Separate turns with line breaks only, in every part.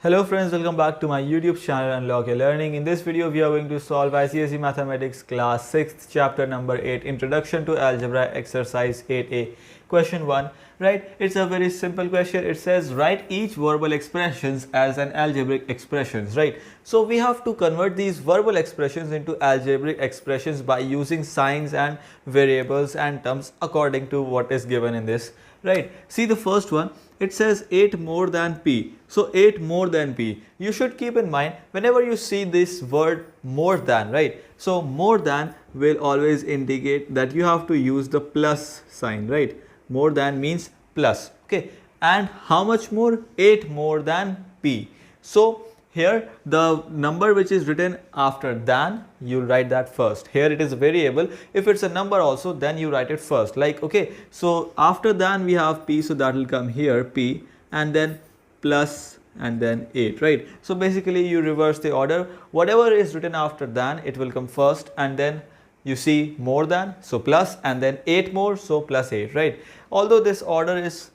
Hello friends, welcome back to my YouTube channel Unlock Your Learning. In this video, we are going to solve ICSE Mathematics class 6th chapter number 8 Introduction to Algebra exercise 8a. Question 1, right? It's a very simple question. It says write each verbal expressions as an algebraic expressions, right? So we have to convert these verbal expressions into algebraic expressions by using signs and variables and terms according to what is given in this, right? See the first one. It says 8 more than p. So 8 more than p. You should keep in mind whenever you see this word more than, right? So more than will always indicate that you have to use the plus sign, right? More than means plus, okay? And how much more? 8 more than p. So here the number which is written after than, you write that first. Here it is a variable. If it's a number also, then you write it first. Like, okay, so after than we have p, so that will come here p and then plus and then 8, right? So basically you reverse the order. Whatever is written after than, it will come first, and then you see more than, so plus, and then 8 more, so plus 8, right? Although this order is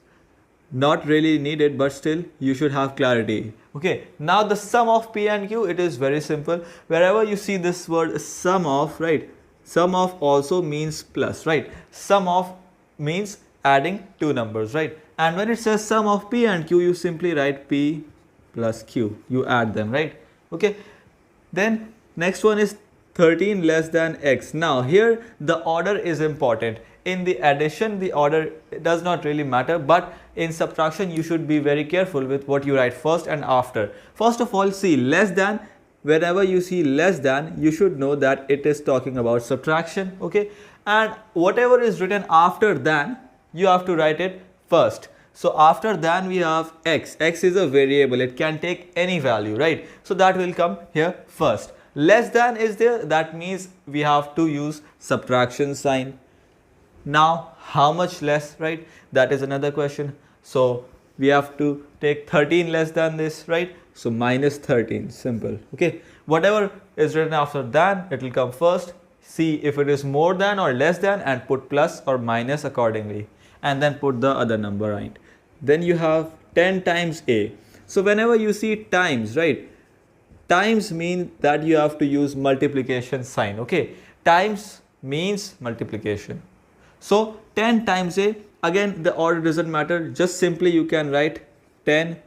not really needed, but still you should have clarity. Okay, now the sum of p and q, it is very simple. Wherever you see this word sum of, right, sum of also means plus, right? Sum of means adding two numbers, right? And when it says sum of p and q, you simply write p plus q, you add them, right? Okay, then next one is 13 less than x. Now here the order is important. In the addition, the order does not really matter, but in subtraction you should be very careful with what you write first and after. First of all, see less than. Whenever you see less than, you should know that it is talking about subtraction, okay? And whatever is written after than, you have to write it first. So after than we have x. X is a variable, it can take any value, right? So that will come here first. Less than is there, that means we have to use subtraction sign. Now how much less, right? That is another question. So we have to take 13 less than this, right? So minus 13, simple, okay? Whatever is written after than, it will come first. See if it is more than or less than and put plus or minus accordingly, and then put the other number, right? Then you have 10 times a. So whenever you see times, right, times mean that you have to use multiplication sign, okay? Times means multiplication. So 10 times a, again the order doesn't matter, just simply you can write 10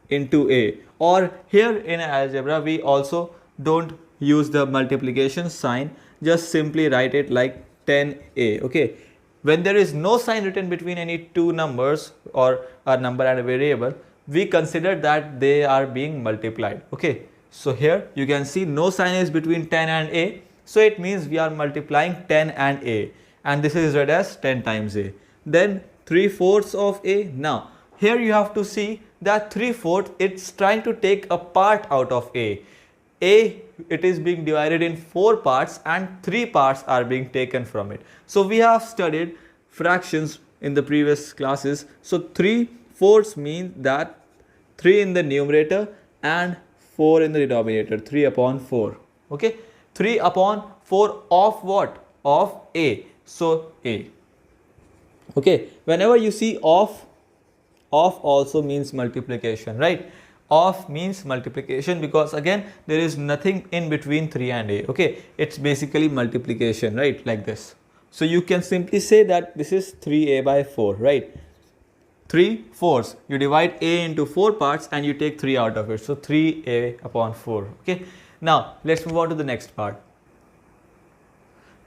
into a. Or here in algebra we also don't use the multiplication sign, just simply write it like 10a, okay? When there is no sign written between any two numbers or a number and a variable, we consider that they are being multiplied, okay? So here you can see no sign is between 10 and a, so it means we are multiplying 10 and a, and this is read as 10 times a. Then 3/4 of a. Now here you have to see that 3/4, it's trying to take a part out of a. A, it is being divided in 4 parts and 3 parts are being taken from it. So we have studied fractions in the previous classes. So 3/4 means that 3 in the numerator and 4 in the denominator, 3 upon 4, okay? 3 upon 4 of what? Of a. So a, okay? Whenever you see of also means multiplication, right? Of means multiplication, because again there is nothing in between 3 and a, okay? It's basically multiplication, right? Like this. So you can simply say that this is 3a by 4, right? 3/4, you divide a into 4 parts and you take 3 out of it, so 3a upon 4, okay? Now let's move on to the next part.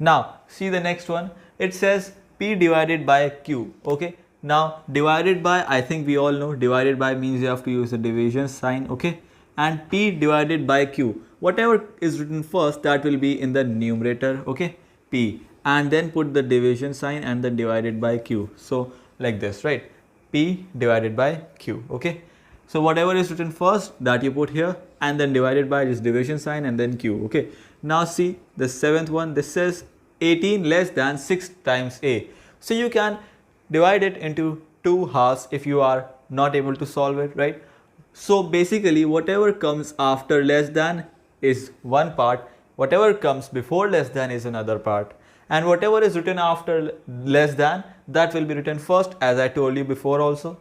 Now see the next one. It says p divided by q, okay? Now divided by, I think we all know divided by means you have to use the division sign, okay? And p divided by q, whatever is written first, that will be in the numerator, okay? P, and then put the division sign and then divided by q. So like this, right? P divided by q, okay? So whatever is written first, that you put here, and then divided by this division sign and then q, okay? Now see the 7th one. This says 18 less than 6 times a. So you can divide it into 2 halves if you are not able to solve it, right? So basically whatever comes after less than is one part, whatever comes before less than is another part, and whatever is written after less than, that will be written first, as I told you before also.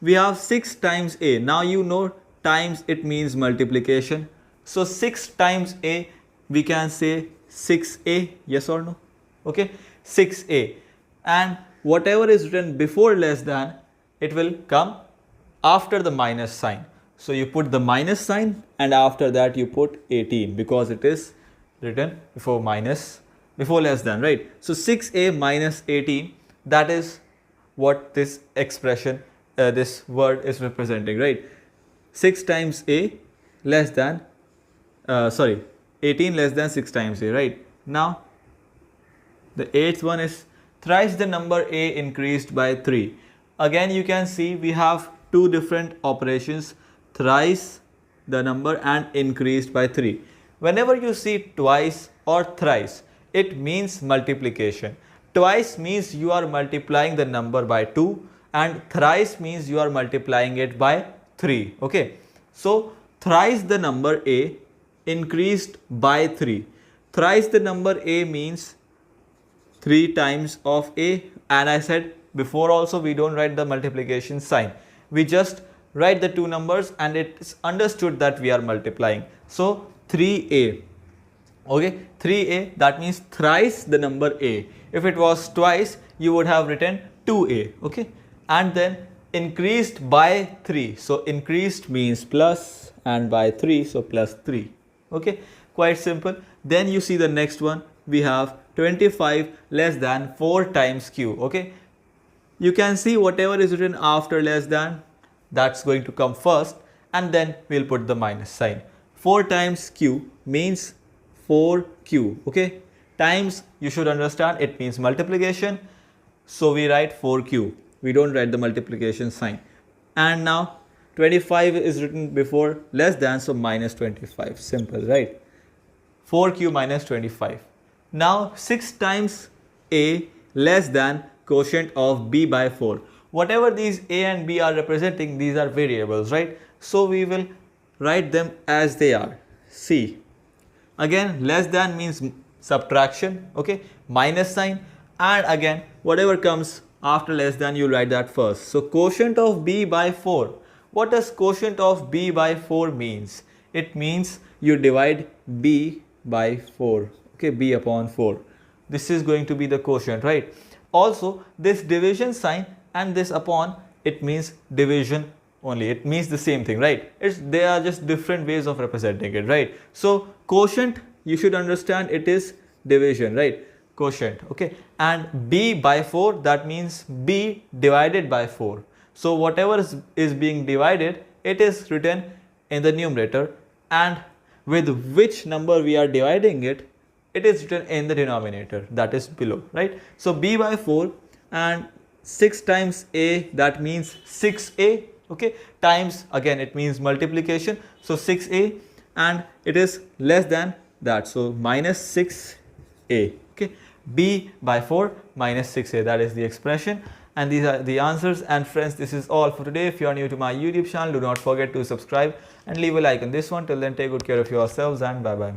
We have 6 times a. Now you know times it means multiplication. So 6 times a, we can say 6a, yes or no? Okay, 6a. And whatever is written before less than, it will come after the minus sign. So you put the minus sign and after that you put 18 because it is written before less than, right? So 6a minus 18, that is what this expression, this word is representing, right? 6 times a less than, 18 less than 6 times a, right? Now, the 8th one is thrice the number a increased by 3. Again, you can see we have two different operations, thrice the number and increased by 3. Whenever you see twice or thrice, it means multiplication. Twice means you are multiplying the number by 2 and thrice means you are multiplying it by 3. Okay. So, thrice the number a increased by 3. Thrice the number a means 3 times of a, and I said before also we don't write the multiplication sign. We just write the two numbers and it's understood that we are multiplying. So 3a. Okay, 3a, that means thrice the number a. If it was twice, you would have written 2a. Okay, and then increased by 3. So increased means plus and by 3, so plus 3. Okay, quite simple. Then you see the next one, we have 25 less than 4 times q. Okay, you can see whatever is written after less than, that's going to come first and then we'll put the minus sign. 4 times q means 4q. Okay, times, you should understand, it means multiplication, so we write 4q, we don't write the multiplication sign. And now 25 is written before less than, so minus 25, simple, right? 4q minus 25. Now 6 times a less than quotient of b by 4. Whatever these a and b are representing, these are variables, right? So we will write them as they are. See, again less than means subtraction, okay, minus sign, and again whatever comes after less than, you write that first. So quotient of b by 4. What does quotient of b by 4 means? It means you divide b by 4, okay, b upon 4. This is going to be the quotient, right? Also, this division sign and this upon, it means division only. It means the same thing, right? They are just different ways of representing it, right? So quotient, you should understand, it is division, right? Quotient, okay, and b by 4, that means b divided by 4. So whatever is being divided, it is written in the numerator, and with which number we are dividing it, it is written in the denominator, that is below, right? So b by 4 and 6 times a, that means 6a, okay, times, again it means multiplication, so 6a, and it is less than that, so minus 6a, okay, b by 4 minus 6a, that is the expression, and these are the answers. And friends, this is all for today. If you are new to my YouTube channel, do not forget to subscribe and leave a like on this one. Till then, take good care of yourselves and bye bye.